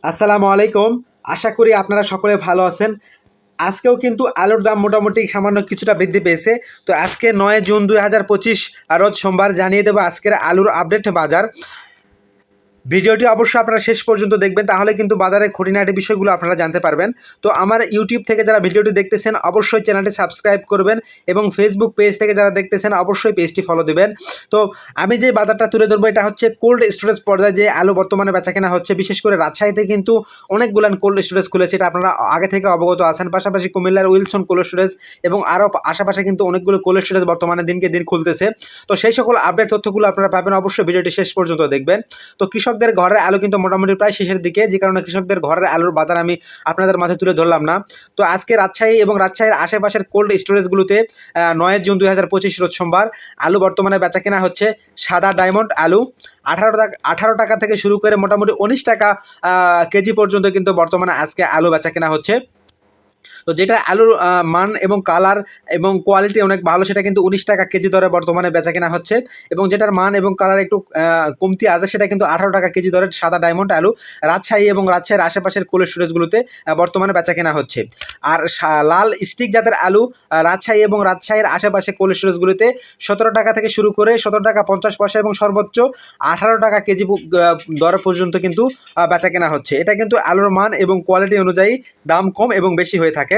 আসসালামু আলাইকুম। আশা করি আপনারা সকলে ভালো আছেন। আজকেও কিন্তু আলুর দাম মোটামুটি সামান্য কিছুটা বৃদ্ধি পেয়েছে। তো আজকে ৯ জুন ২০২৫ রোজ সোমবার জানিয়ে দেবো আজকের আলুর আপডেট বাজার। ভিডিওটি অবশ্যই আপনারা শেষ পর্যন্ত দেখবেন, তাহলে কিন্তু বাজারের খুঁটিনাটি বিষয়গুলো আপনারা জানতে পারবেন। তো আমার ইউটিউব থেকে যারা ভিডিওটি দেখতেছেন অবশ্যই চ্যানেলটি সাবস্ক্রাইব করবেন এবং ফেসবুক পেজ থেকে যারা দেখতেছেন অবশ্যই পেজটি ফলো দেবেন। তো আমি যে বাজারটা তুলে ধরবো এটা হচ্ছে কোল্ড স্টোরেজ পর্যায়ে যে আলু বর্তমানে বেচাকেনা হচ্ছে। বিশেষ করে রাজশাহীতে কিন্তু অনেকগুলান কোল্ড স্টোরেজ খুলেছে, এটা আপনারা আগে থেকে অবগত আছেন। পাশাপাশি কুমিল্লার উইলসন কোল্ড স্টোরেজ এবং আরও আশেপাশে কিন্তু অনেকগুলো কোল্ড স্টোরেজ বর্তমানে দিনকে দিন খুলতেছে। তো সেই সকল আপডেট তথ্যগুলো আপনারা পাবেন, অবশ্যই ভিডিওটি শেষ পর্যন্ত দেখবেন। তো কৃষকদের ঘরের আলু কিন্তু মোটামুটি প্রায় শেষের দিকে, যে কারণে কৃষকদের ঘরের আলুর বাজার আমি আপনাদের মাঝে তুলে ধরলাম না। তো আজকে রাজশাহী এবং রাজশাহীর আশেপাশের কোল্ড স্টোরেজগুলোতে ৯ জুন ২০২৫ রোজ সোমবার আলু বর্তমানে বেচা কেনা হচ্ছে। সাদা ডায়মন্ড আলু 18 টাকা থেকে শুরু করে মোটামুটি 19 টাকা কেজি পর্যন্ত কিন্তু বর্তমানে আজকে আলু বেচা কেনা হচ্ছে। তো যেটা আলুর মান এবং কালার এবং কোয়ালিটি অনেক ভালো, সেটা কিন্তু 19 টাকা কেজি দরে বর্তমানে বেচা কেনা হচ্ছে। এবং যেটার মান এবং কালার একটু কমতি আছে সেটা কিন্তু 18 টাকা কেজি দরে সাদা ডায়মন্ড আলু রাজশাহী এবং রাজশাহীর আশেপাশের কোল্ড স্টোরেজগুলোতে বর্তমানে বেচা কেনা হচ্ছে। আর লাল স্টিক জাতের আলু রাজশাহী এবং রাজশাহীর আশেপাশে কোল্ড স্টোরেজগুলিতে 17 টাকা থেকে শুরু করে 17 টাকা 50 পয়সা এবং সর্বোচ্চ 18 টাকা কেজি দর পর্যন্ত কিন্তু বেচা কেনা হচ্ছে। এটা কিন্তু আলুর মান এবং কোয়ালিটি অনুযায়ী দাম কম এবং বেশি হয়ে থাকে।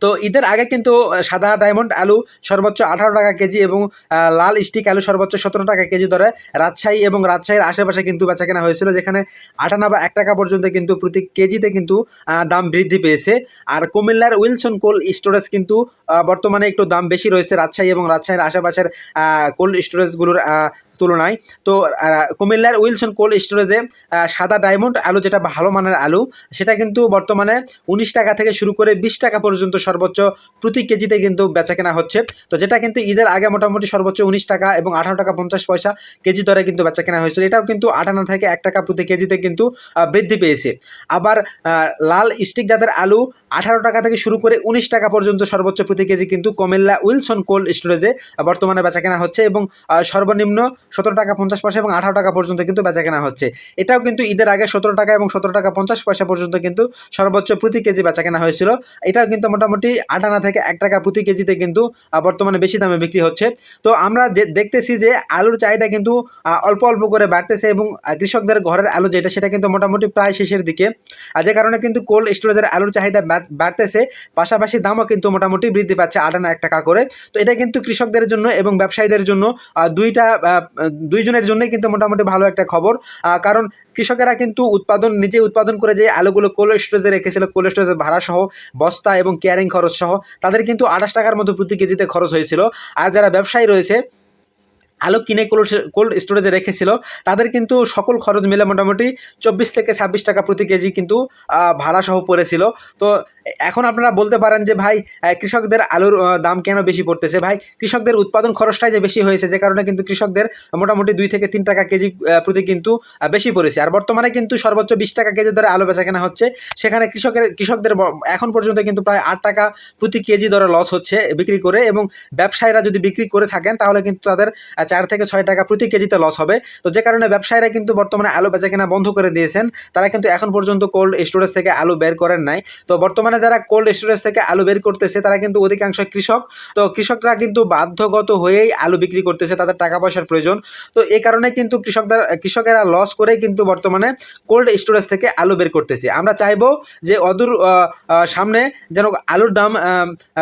তো ঈদের আগে কিন্তু সাদা ডায়মন্ড আলু সর্বোচ্চ 18 টাকা কেজি এবং লাল স্টিক আলু সর্বোচ্চ 17 টাকা কেজি দরে রাজশাহী এবং রাজশাহীর আশেপাশে কিন্তু বেচাকেনা হয়েছিল, যেখানে 58 বা 1 টাকা পর্যন্ত কিন্তু প্রতি কেজিতে কিন্তু দাম বৃদ্ধি পেয়েছে। আর কুমিল্লার উইলসন কোল্ড স্টোরেজ কিন্তু বর্তমানে একটু দাম বেশি রয়েছে রাজশাহী এবং রাজশাহীর আশেপাশের কোল্ড স্টোরেজগুলোর তুলনায়। তো কুমিল্লার উইলসন কোল্ড স্টোরেজে সাদা ডায়মন্ড আলু, যেটা ভালো মানের আলু, সেটা কিন্তু বর্তমানে 19 টাকা থেকে শুরু করে 20 টাকা পর্যন্ত সর্বোচ্চ প্রতি কেজিতে কিন্তু বেচাকেনা হচ্ছে। তো যেটা কিন্তু ঈদের আগে মোটামুটি সর্বোচ্চ 19 টাকা এবং 18 টাকা 50 পয়সা কেজি দরে কিন্তু বেচাকেনা হয়েছিল। এটাও কিন্তু 58 থেকে 1 টাকা প্রতি কেজিতে কিন্তু বৃদ্ধি পেয়েছে। আবার লাল স্টিক জাতের আলু 18 টাকা থেকে শুরু করে 19 টাকা পর্যন্ত সর্বোচ্চ প্রতি কেজি কিন্তু কুমিল্লা উইলসন কোল্ড স্টোরেজে বর্তমানে বেচাকেনা হচ্ছে এবং সর্বনিম্ন 17 টাকা 50 পয়সা এবং 18 টাকা পর্যন্ত কিন্তু বেচাকেনা হচ্ছে। এটাও কিন্তু ঈদের আগে 17 টাকা এবং 17 টাকা 50 পয়সা পর্যন্ত কিন্তু সর্বোচ্চ প্রতি কেজি বেচাকেনা হয়েছিল। এটাও কিন্তু মোটামুটি 58 থেকে 1 টাকা প্রতি কেজিতে কিন্তু বর্তমানে বেশি দামে বিক্রি হচ্ছে। তো আমরা দেখতেছি যে আলুর চাহিদা কিন্তু অল্প অল্প করে বাড়তেছে এবং কৃষকদের ঘরের আলু যেটা সেটা কিন্তু মোটামুটি প্রায় শেষের দিকে, যে কারণে কিন্তু কোল্ড স্টোরেজের আলুর চাহিদা বাড়তেছে, পাশাপাশি দামও কিন্তু মোটামুটি বৃদ্ধি পাচ্ছে 58 1 টাকা করে। তো এটা কিন্তু কৃষকদের জন্য এবং ব্যবসায়ীদের জন্য দুইজনের জন্যই কিন্তু মোটামুটি ভালো একটা খবর। কারণ কৃষকেরা কিন্তু নিজে উৎপাদন করে যে আলুগুলো কোল্ড স্টোরেজে রেখেছিল, কোল্ড স্টোরেজের ভাড়া সহ বস্তা এবং কেয়ারিং খরচ সহ তাদের কিন্তু 28 টাকার মতো প্রতি কেজিতে খরচ হয়েছিল। আর যারা ব্যবসায়ী রয়েছে আলু কিনে কোল্ড স্টোরেজে রেখেছিল, তাদের কিন্তু সকল খরচ মিলে মোটামুটি 24 থেকে 26 টাকা প্রতি কেজি কিন্তু ভাড়া সহ পড়েছিল। তো এখন আপনারা বলতে পারেন যে ভাই কৃষকদের আলুর দাম কেন বেশি পড়তেছে? ভাই কৃষকদের উৎপাদন খরচটাই যে বেশি হয়েছে, যে কারণে কিন্তু কৃষকদের মোটামুটি 2 থেকে 3 টাকা কেজি প্রতি কিন্তু বেশি পড়েছে। আর বর্তমানে কিন্তু সর্বোচ্চ 20 টাকা কেজি দরে আলু বেচা কেনা হচ্ছে, সেখানে কৃষকদের এখন পর্যন্ত কিন্তু প্রায় 8 টাকা প্রতি কেজি দরে লস হচ্ছে বিক্রি করে। এবং ব্যবসায়ীরা যদি বিক্রি করে থাকেন তাহলে কিন্তু তাদের 4 থেকে 6 টাকা প্রতি কেজিতে লস হবে। তো যে কারণে ব্যবসায়ীরা কিন্তু বর্তমানে আলু বেচা কেনা বন্ধ করে দিয়েছেন, তারা কিন্তু এখন পর্যন্ত কোল্ড স্টোরেজ থেকে আলু বের করেন নাই। তো বর্তমানে যারা কোল্ড স্টোরেজ থেকে আলু বের করতেছে তারা কিন্তু অধিকাংশ কৃষক। তো কৃষকরা কিন্তু বাধ্যগত হয়েই আলু বিক্রি করতেছে, তাদের টাকা পয়সার প্রয়োজন। তো এই কারণে কিন্তু কৃষকেরা লস করেই কিন্তু বর্তমানে কোল্ড স্টোরেজ থেকে আলু বের করতেছে। আমরা চাইবো যে অদূর সামনে যেন আলুর দাম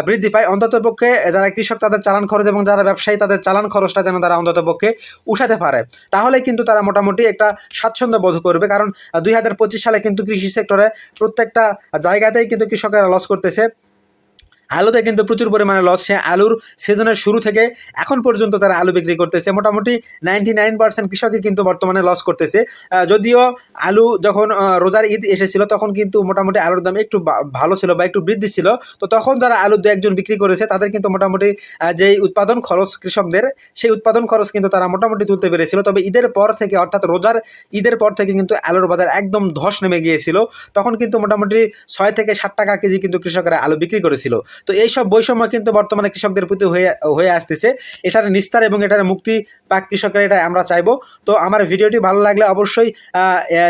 বৃদ্ধি পায়, অন্ততপক্ষে যারা কৃষক তাদের চালান খরচ এবং যারা ব্যবসায়ী তাদের চালান খরচটা যেন তারা অন্ততপক্ষে উঠাতে পারে, তাহলে কিন্তু তারা মোটামুটি একটা স্বাচ্ছন্দ্য বোধ করবে। কারণ 2025 সালে কিন্তু কৃষি সেক্টরে প্রত্যেকটা জায়গাতেই কিন্তু কৃষকেরা লস করতেছে। আলুতে কিন্তু প্রচুর পরিমাণে লস। সে আলুর সিজনের শুরু থেকে এখন পর্যন্ত তারা আলু বিক্রি করতেছে, মোটামুটি 99% কৃষকই কিন্তু বর্তমানে লস করতেছে। যদিও আলু যখন রোজার ঈদ এসেছিল তখন কিন্তু মোটামুটি আলুর দাম একটু ভালো ছিল বা একটু বৃদ্ধি ছিল। তো তখন যারা আলু 2 একজন বিক্রি করেছে তাদের কিন্তু মোটামুটি যেই উৎপাদন খরচ কৃষকদের, সেই উৎপাদন খরচ কিন্তু তারা মোটামুটি তুলতে পেরেছিল। তবে ঈদের পর থেকে, অর্থাৎ রোজার ঈদের পর থেকে কিন্তু আলুর বাজার একদম ধস নেমে গিয়েছিল। তখন কিন্তু মোটামুটি 6 থেকে 7 টাকা কেজি কিন্তু কৃষকেরা আলু বিক্রি করেছিল। তো এইসব বৈষম্য কিন্তু বর্তমানে কৃষকদের প্রতি হয়ে আসতেছে। এটার নিস্তার এবং এটার মুক্তি পাক কৃষকের, এটা আমরা চাইবো। তো আমার ভিডিওটি ভালো লাগলে অবশ্যই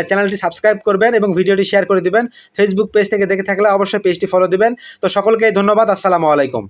চ্যানেলটি সাবস্ক্রাইব করবেন এবং ভিডিওটি শেয়ার করে দিবেন। ফেসবুক পেজ থেকে দেখে থাকলে অবশ্যই পেজটি ফলো দিবেন। তো সকলকে ধন্যবাদ। আসসালামু আলাইকুম।